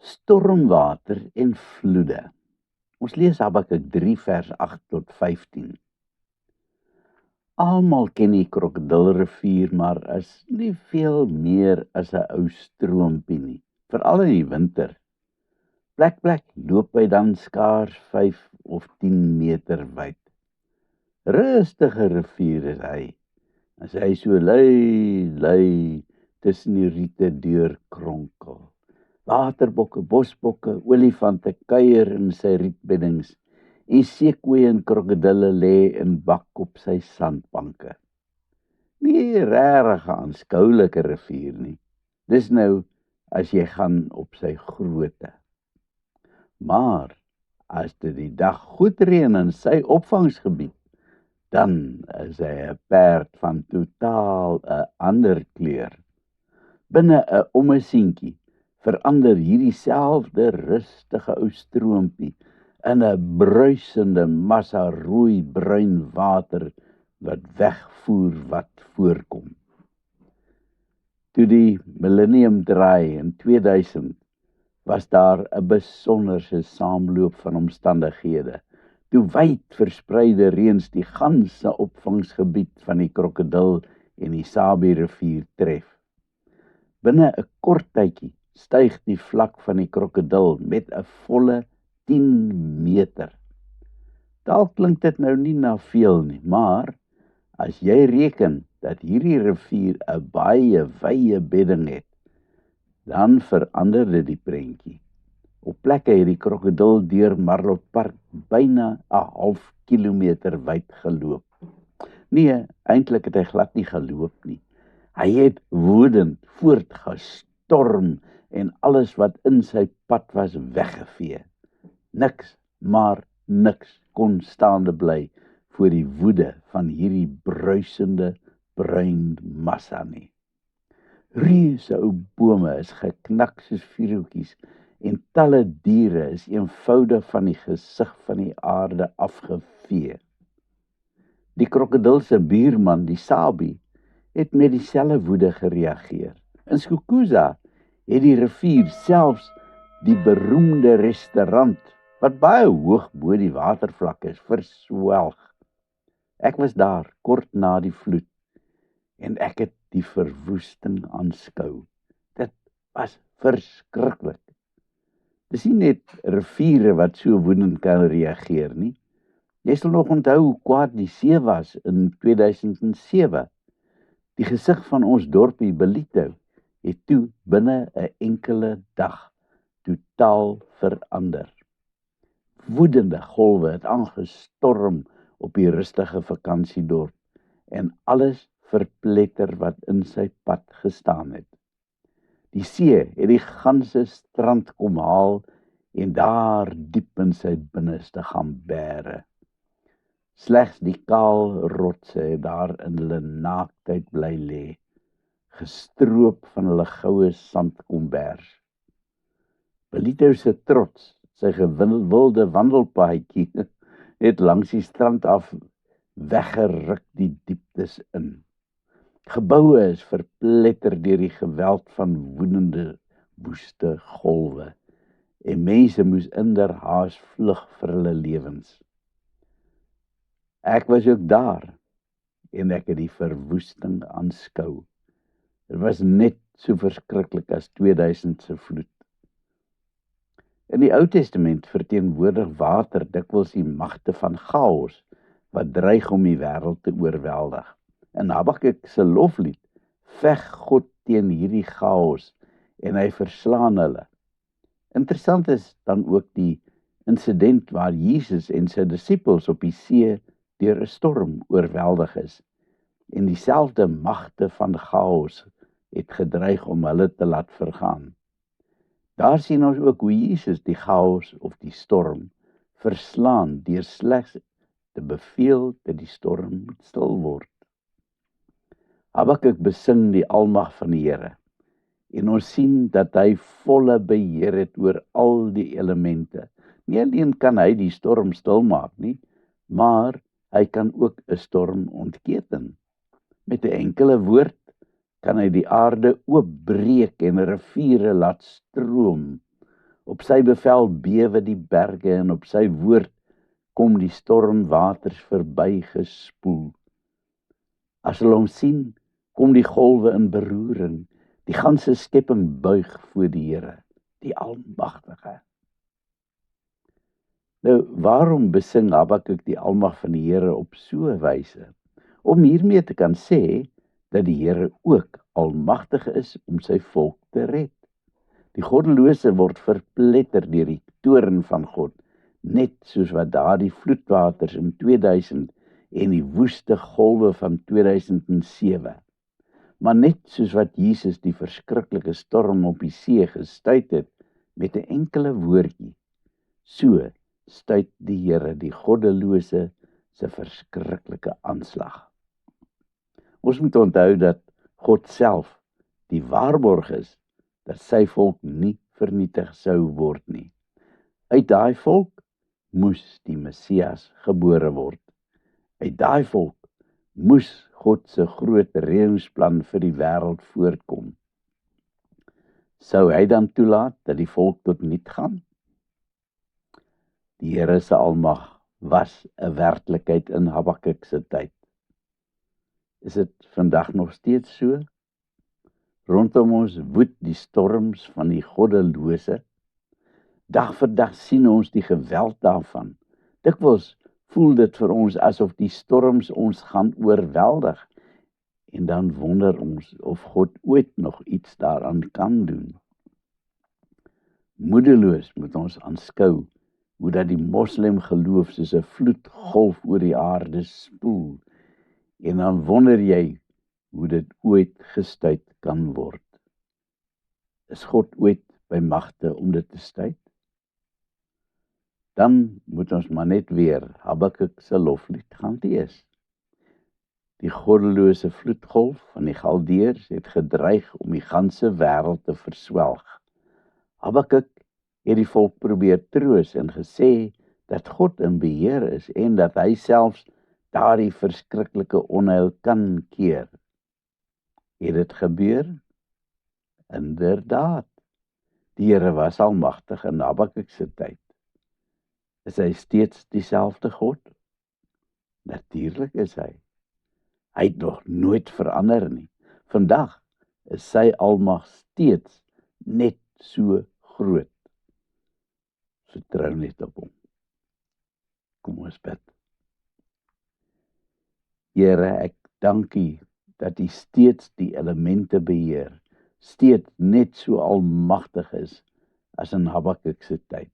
Stormwater en vloede. Ons lees Habakuk 3 vers 8 tot 15. Almal ken die krokodilrivier, maar is nie veel meer as 'n ou stroompie nie, veral in die winter. Plek loop hy dan skaars 5 of 10 meter wyd. Rustige rivier is hy, as hy so lei tussen die riete deurkronkel. Waterbokke, bosbokke, olifante kuier in sy rietbeddings en seekoeie en krokodille lê in bak op sy sandbanke. Nie regtig 'n aanskoulike rivier nie. Dis nou as jy gaan op sy grootte. Maar as dit die dag goed reën in sy opvangsgebied, dan is hy 'n perd van totaal 'n ander kleur. Binne 'n ommesientjie verander hierdie selfde rustige ou stroompie in 'n bruisende massa rooi-bruin water wat wegvoer wat voorkom. Toe die millennium draai in 2000, was daar 'n besonderse saamloop van omstandighede. Toe wyd verspreide reëns die ganse opvangsgebied van die krokodil en die Sabi rivier tref. Binne 'n kort tydjie styg die vlak van die krokodil met 'n volle 10 meter. Dalk klink dit nou nie na veel nie, maar as jy reken dat hierdie rivier 'n baie wye bedding het, dan verander dit die prentjie. Op plekke het die krokodil deur Marlot Park byna 'n half kilometer wyd geloop. Nee, eintlik het hy glad nie geloop nie. Hy het woedend voortgestorm en alles wat in sy pad was weggevee. Niks, maar niks kon staande bly voor die woede van hierdie bruisende bruin massa nie. Reuse ou bome is geknak soos vierhoekies en talle diere is eenvoudig van die gesig van die aarde afgevee. Die krokodil se buurman, die Sabi, het met dieselfde woede gereageer. In Skukuza het die rivier selfs die beroemde restaurant, wat baie hoog bo die watervlak is, verswelg. Ek was daar kort na die vloed en ek het die verwoesting aanskou. Dit was verskriklik. Dis nie net riviere wat so woedend kan reageer nie. Jy sal nog onthou hoe kwaad die see was in 2007. Die gesig van ons dorpie Belito het toe binne 'n enkele dag totaal verander. Woedende golwe het aangestorm op die rustige vakansiedorp en alles verpletter wat in sy pad gestaan het. Die see het die ganse strand kom haal en daar diep in sy binneste gaan bære. Slegs die kaal rotse het daar in hulle naaktheid bly lê, gestroop van hulle goue sandkombers. Belito se trots, sy gewilde wandelpaadjie, het langs die strand af weggeruk die dieptes in. Geboue is verpletter deur die geweld van woedende, woeste golwe en mense moes inderhaas vlug vir hulle lewens. Ek was ook daar en ek het die verwoesting aanskou. Dit was net so verskriklik as 2000 se vloed. In die Ou Testament verteenwoordig water dikwels die magte van chaos wat dreig om die wêreld te oorweldig. In Habakuk se loflied veg God teen hierdie chaos en hy verslaan hulle. Interessant is dan ook die insident waar Jesus en sy disippels op die see deur 'n storm oorweldig is en dieselfde magte van chaos het gedreig om hulle te laat vergaan. Daar sien ons ook hoe Jesus die chaos of die storm verslaan deur slegs te beveel dat die storm moet stil word. Habakuk besing die almag van die Here en ons sien dat hy volle beheer het oor al die elemente. Nie alleen kan hy die storm stilmaak nie, maar hy kan ook 'n storm ontketen. Met 'n enkele woord kan hy die aarde oopbreek en riviere laat stroom. Op sy bevel bewe die berge en op sy woord kom die stormwaters verby gespoel. As hulle hom sien, kom die golwe in beroering. Die ganse skepping buig voor die Here, die Almagtige. Nou, waarom besing Habakuk die almag van die Here op so 'n wyse? Om hiermee te kan sê dat die Here ook almagtig is om sy volk te red. Die goddelose word verpletter deur die toorn van God, net soos wat daardie vloedwaters in 2000 en die woeste golwe van 2007. Maar net soos wat Jesus die verskriklike storm op die see gestuit het met 'n enkele woordjie, so stuit die Here die goddelose se verskriklike aanslag. Ons moet onthou dat God self die waarborg is dat sy volk nie vernietig sou word nie. Uit daai volk moes die Messias gebore word. Uit daai volk moes God se groot reddingsplan vir die wêreld voortkom. Sou hy dan toelaat dat die volk tot niet gaan? Die Here se almag was 'n werklikheid in Habakuk se tyd. Is dit vandag nog steeds so? Rondom ons woed die storms van die goddelose. Dag vir dag sien ons die geweld daarvan. Dikwels voel dit vir ons asof die storms ons gaan oorweldig. En dan wonder ons of God ooit nog iets daaraan kan doen. Moedeloos moet ons aanskou hoe dat die moslim geloof soos 'n vloedgolf oor die aarde spoel. En dan wonder jy hoe dit ooit gestuit kan word. Is God ooit by magte om dit te stuit? Dan moet ons maar net weer Habakuk se loflied gaan lees. Die goddelose vloedgolf van die Galdeërs het gedreig om die ganse wêreld te verswelg. Habakuk het die volk probeer troos en gesê dat God in beheer is en dat hy selfs daardie verskriklike onheil kan keer. Het dit gebeur? Inderdaad. Die Here was almagtig in Habakuk se tyd. Is hy steeds dieselfde God? Natuurlik is hy. Hy het nog nooit verander nie. Vandag is sy almag steeds net so groot. Vertrou net op hom. Kom ons bid. Here, ek dank U dat U steeds die elemente beheer, steeds net so almagtig is as in Habakuk se tyd.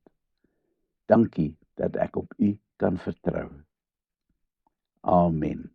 Dankie dat ek op U kan vertrou. Amen.